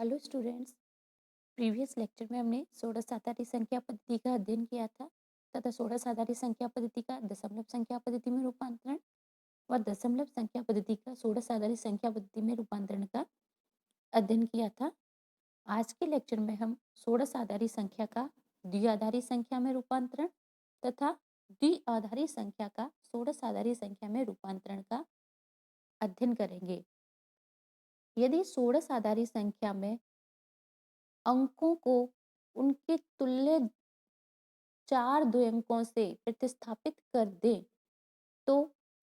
Hello students. Previous lecture में हमने षोडश आधारित संख्या पद्धति का अध्ययन किया था तथा षोडश आधारित संख्या पद्धति का दशमलव संख्या पद्धति में रूपांतरण व दशमलव संख्या पद्धति का षोडश आधारित संख्या पद्धति में रूपांतरण का अध्ययन किया था। आज के लेक्चर में हम षोडश आधारित संख्या का द्विआधारी संख्या में रूपांतरण तथा द्विआधारी संख्या का षोडश आधारित संख्या में रूपांतरण का अध्ययन करेंगे। यदि षोडश आधारित संख्या में अंकों को उनके तुल्य 4 द्वयंकों से प्रतिस्थापित कर दें तो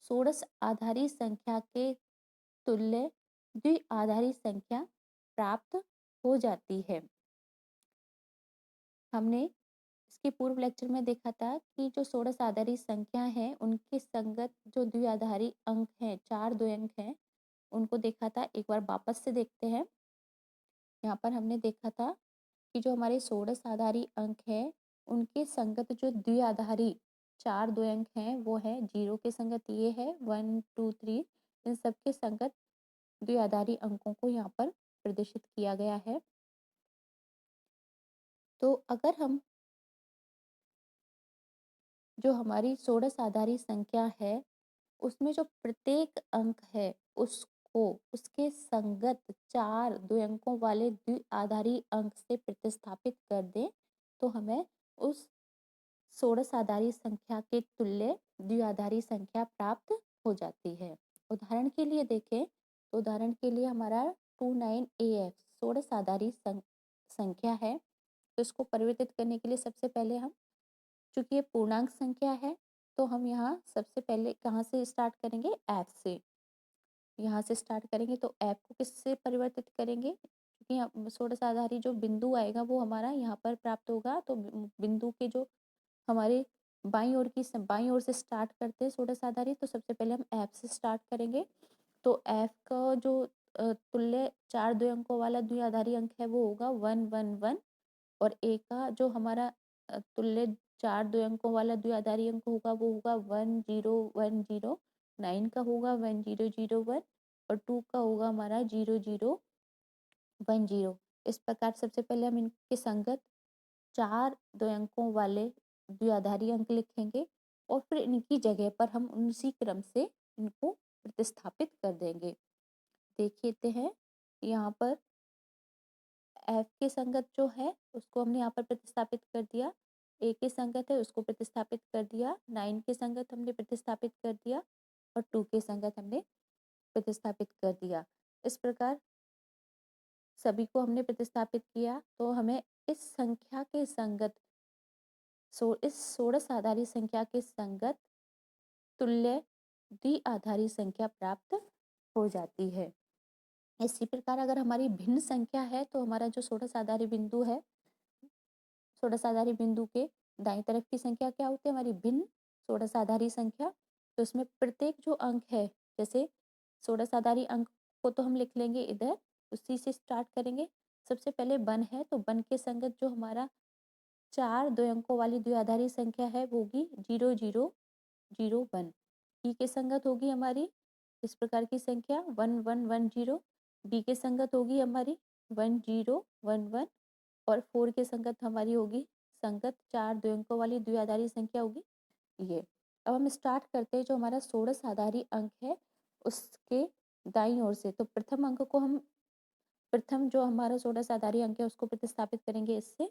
षोडश आधारी संख्या के तुल्य द्विआधारी संख्या प्राप्त हो जाती है। हमने इसके पूर्व लेक्चर में देखा था कि जो षोडश आधारी संख्या है उनके संगत जो द्विआधारी अंक हैं, 4 द्वयंक हैं, उनको देखा था। एक बार वापस से देखते हैं। यहाँ पर हमने देखा था कि जो हमारे षोडश आधारी अंक है उनके संगत जो द्विआधारी 4 द्वयंक हैं वो है 0 के संगत ये है 1 2 3। इन सबके संगत द्विआधारी अंकों को यहाँ पर प्रदर्शित किया गया है। तो अगर हम जो हमारी षोडश आधारी संख्या है उसमें जो प्रत्येक अंक है उसको उसके संगत 4 द्वयंकों वाले द्विआधारी अंक से प्रतिस्थापित कर दें तो हमें उस षोडश आधारी संख्या के तुल्य द्विआधारी संख्या प्राप्त हो जाती है। उदाहरण के लिए देखें तो उदाहरण के लिए हमारा 29AX षोडश आधारी संख्या है। तो इसको परिवर्तित करने के लिए सबसे पहले हम, चूंकि ये पूर्णांक संख्या है, तो हम यहाँ सबसे पहले कहाँ से स्टार्ट करेंगे? F से। यहाँ से स्टार्ट करेंगे तो F को किससे परिवर्तित करेंगे? क्योंकि षोडश आधारी जो बिंदु आएगा वो हमारा यहाँ पर प्राप्त होगा। तो बिंदु के जो हमारे बाईं ओर से स्टार्ट करते हैं षोडश आधारी, तो सबसे पहले हम F से स्टार्ट करेंगे। तो F का जो तुल्य 4 द्वयंकों वाला द्विआधारी अंक है वो होगा 1 1 1 और A का जो हमारा तुल्य 4 द्वयंकों वाला द्विआधारी अंक होगा वो होगा 1 0 1 0। 9 का होगा 1 0 0 1 और 2 का होगा हमारा 0 0 1 0। इस प्रकार सबसे पहले हम इनके संगत 4 द्वयंकों वाले द्विआधारी अंक लिखेंगे और फिर इनकी जगह पर हम उसी क्रम से इनको प्रतिस्थापित कर देंगे। देखते हैं यहाँ पर F के संगत जो है उसको हमने यहाँ पर प्रतिस्थापित कर दिया। A के संगत है उसको प्रतिस्थापित कर दिया। 9 के संगत हमने प्रतिस्थापित कर दिया और 2 के संगत हमने प्रतिस्थापित कर दिया। इस प्रकार सभी को हमने प्रतिस्थापित किया तो हमें इस संख्या के संगत इस षोडश आधारी संख्या के संगत तुल्य द्विआधारी संख्या प्राप्त हो जाती है। इसी प्रकार अगर हमारी भिन्न संख्या है तो हमारा जो षोडश आधारी बिंदु है, षोडश आधारी बिंदु के दाईं तरफ की संख्या क्या होती है? हमारी भिन्न षोडश आधारी संख्या। तो इसमें प्रत्येक जो अंक है, जैसे षोडश आधारी अंक को तो हम लिख लेंगे इधर, उसी से स्टार्ट करेंगे। सबसे पहले 1 है तो 1 के संगत जो हमारा 4 द्वयंकों वाली द्विआधारी संख्या है वो होगी 0 0 0 1। ई के संगत होगी हमारी इस प्रकार की संख्या 1 1 1 0। डी के संगत होगी हमारी 1 0 1 1 और 4 के संगत हमारी होगी संगत 4 द्वयंकों वाली द्विआधारी संख्या होगी ये। अब हम स्टार्ट करते हैं जो हमारा षोडश आधारी अंक है उसके दाईं ओर से। तो प्रथम अंक को हम, प्रथम जो हमारा षोडश आधारी अंक है उसको प्रतिस्थापित करेंगे इससे,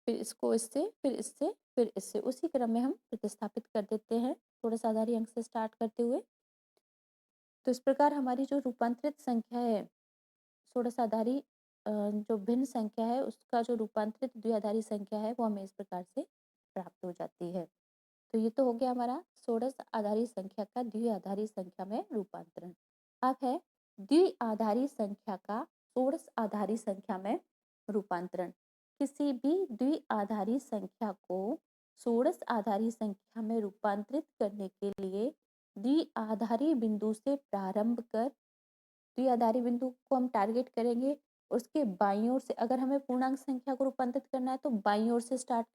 फिर इसको इससे, फिर इससे, फिर इससे, उसी क्रम में हम प्रतिस्थापित कर देते हैं षोडश आधारी अंक से स्टार्ट करते हुए। तो इस प्रकार हमारी जो रूपांतरित संख्या है षोडश आधारी जो भिन्न संख्या है उसका जो रूपांतरित द्विआधारी संख्या है वो हमें इस प्रकार से प्राप्त हो जाती है। तो ये तो हो गया हमारा षोडश आधारी संख्या का द्विआधारी संख्या में रूपांतरण। अब है द्विआधारी संख्या का षोडश आधारी संख्या में रूपांतरण। किसी भी द्विआधारी संख्या को षोडश आधारी संख्या में रूपांतरित करने के लिए द्विआधारी बिंदु से प्रारंभ कर, द्विआधारी बिंदु को हम टारगेट करेंगे, उसके बाईं ओर से, अगर हमें पूर्णांक संख्या को रूपांतरित करना है तो बाईं ओर से स्टार्ट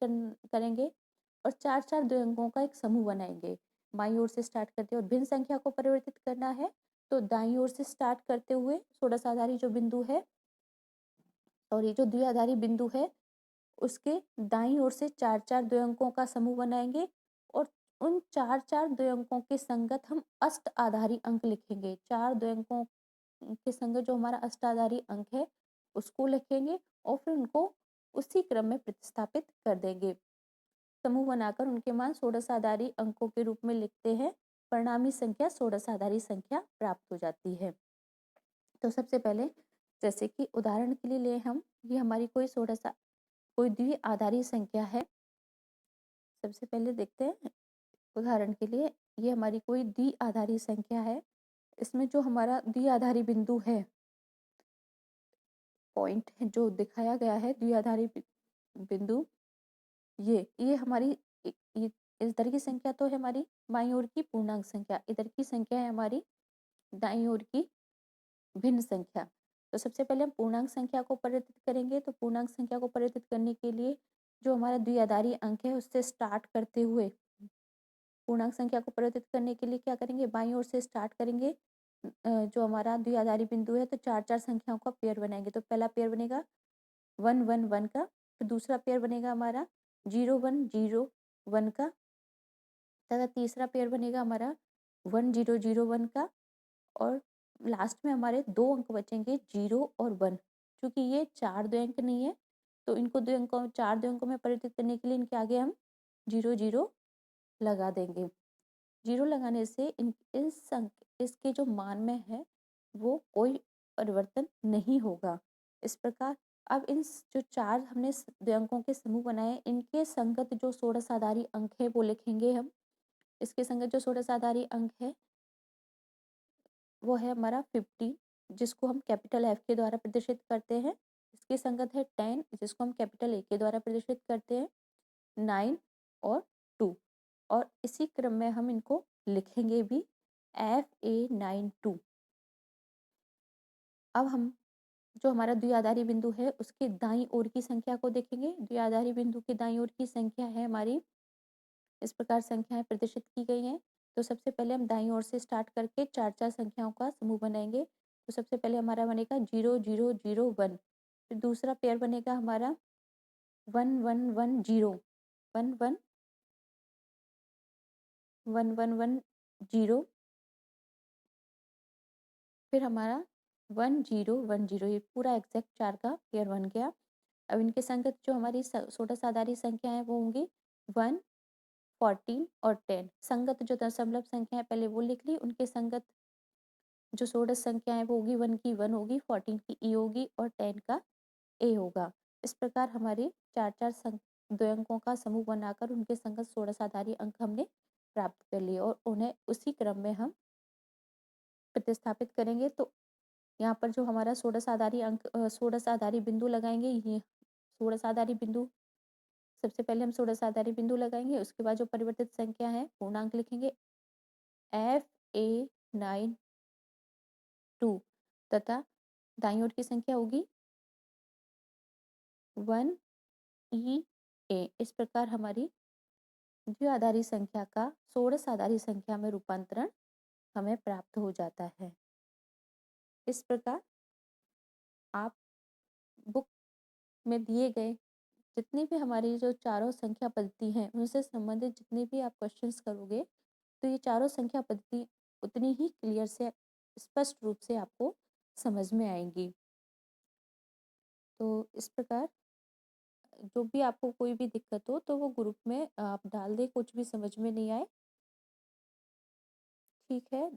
करेंगे और 4 4 द्वयंकों का एक समूह बनाएंगे। बाईं ओर से स्टार्ट करते हैं और भिन्न संख्या को परिवर्तित करना है तो दाईं ओर से स्टार्ट करते हुए षोडश आधारी जो बिंदु है और ये जो द्विआधारी बिंदु है उसके दाईं ओर से 4-4 द्वयंकों का समूह बनाएंगे और उन 4-4 द्वयंकों के संगत हम अष्ट आधारी अंक लिखेंगे। 4 द्वयंकों के संगत जो हमारा अष्टाधारी अंक है उसको लिखेंगे और फिर उनको उसी क्रम में प्रतिस्थापित कर देंगे। समूह बनाकर उनके मान षोडशाधारी अंकों के रूप में लिखते हैं। परिणामी संख्या षोडशाधारी संख्या प्राप्त हो जाती है। तो सबसे पहले जैसे कि उदाहरण के लिए ले हम, ये हमारी कोई द्विआधारी संख्या है। सबसे पहले देखते हैं उदाहरण के लिए, ये हमारी कोई द्विआधारी संख्या है। इसमें जो हमारा द्विआधारी बिंदु है, पॉइंट है जो दिखाया गया है द्विआधारी बिंदु, ये हमारी ये इस इधर की संख्या तो है हमारी बाईं ओर की पूर्णांक संख्या, इधर की संख्या है हमारी दाईं ओर की भिन्न संख्या। तो सबसे पहले हम पूर्णांक संख्या को परिवर्तित करेंगे। तो पूर्णांक संख्या को परिवर्तित करने के लिए जो हमारा द्विआधारी अंक है उससे स्टार्ट करते हुए पूर्णांक संख्या को परिवर्तित करने के लिए क्या करेंगे, बाईं ओर से स्टार्ट करेंगे। जो हमारा द्विआधारी बिंदु है तो 4-4 संख्याओं का पेयर बनाएंगे। तो पहला पेयर बनेगा 1-1-1 का, फिर दूसरा पेयर बनेगा हमारा 0-1-0-1 का, तथा तीसरा पेयर बनेगा हमारा 1-0-0-1 का, और लास्ट में हमारे 2 अंक बचेंगे 0 और 1। चूंकि ये 4 द्वयंक नहीं है तो इनको 4 द्वयंकों में परिवर्तित करने के लिए इनके आगे हम 0-0 लगा देंगे। 0 लगाने से इसके जो मान में है वो कोई परिवर्तन नहीं होगा। इस प्रकार अब जो 4 हमने द्वयंकों के समूह बनाए, इनके संगत जो षोडशाधारी अंक है वो लिखेंगे हम। इसके संगत जो षोडशाधारी अंक है वो है हमारा 50, जिसको हम कैपिटल F के द्वारा प्रदर्शित करते हैं। इसके संगत है 10, जिसको हम कैपिटल A के द्वारा प्रदर्शित करते हैं, 9 और 2। और इसी क्रम में हम इनको लिखेंगे भी, FA92। अब हम जो हमारा द्विआधारी बिंदु है उसके दाईं ओर की संख्या को देखेंगे। द्विआधारी बिंदु के दाईं ओर की संख्या है हमारी, इस प्रकार संख्याएं प्रदर्शित की गई हैं। तो सबसे पहले हम दाईं ओर से स्टार्ट करके 4-4 संख्याओं का समूह बनाएंगे। तो सबसे पहले हमारा बनेगा 0-0-0-1, फिर दूसरा पेयर बनेगा हमारा 1-1-1-0, 1-1-1-1-0, फिर हमारा 1-0-1-0, ये पूरा एग्जैक्ट 4 का पेयर बन गया। अब इनके संगत जो हमारी षोडशाधारी संख्या है वो होंगी 1, 14 और 10। संगत जो दशमलव संख्या है पहले वो लिख ली, उनके संगत जो षोडश संख्या है वो होगी 1 की 1 होगी, 14 की ई होगी और 10 का ए होगा। इस प्रकार हमारे 4-4 द्वयंकों का समूह बनाकर उनके संगत षोडशाधारी अंक हमने प्राप्त कर लिए और उन्हें उसी क्रम में हम प्रतिस्थापित करेंगे। तो यहाँ पर जो हमारा षोडशाधारी बिंदु लगाएंगे, ये षोडशाधारी बिंदु, सबसे पहले हम षोडशाधारी बिंदु लगाएंगे, उसके बाद जो परिवर्तित संख्या है पूर्णांक लिखेंगे FA92, तथा दाईं ओर की संख्या होगी 1EA। इस प्रकार हमारी द्विआधारी संख्या का षोडशाधारी संख्या में रूपांतरण हमें प्राप्त हो जाता है। इस प्रकार आप बुक में दिए गए जितनी भी हमारी जो चारों संख्या पद्धति हैं उनसे संबंधित जितने भी आप क्वेश्चंस करोगे तो ये चारों संख्या पद्धति उतनी ही क्लियर से स्पष्ट रूप से आपको समझ में आएंगी। तो इस प्रकार जो भी आपको कोई भी दिक्कत हो तो वो ग्रुप में आप डाल दें, कुछ भी समझ में नहीं आए। ठीक है।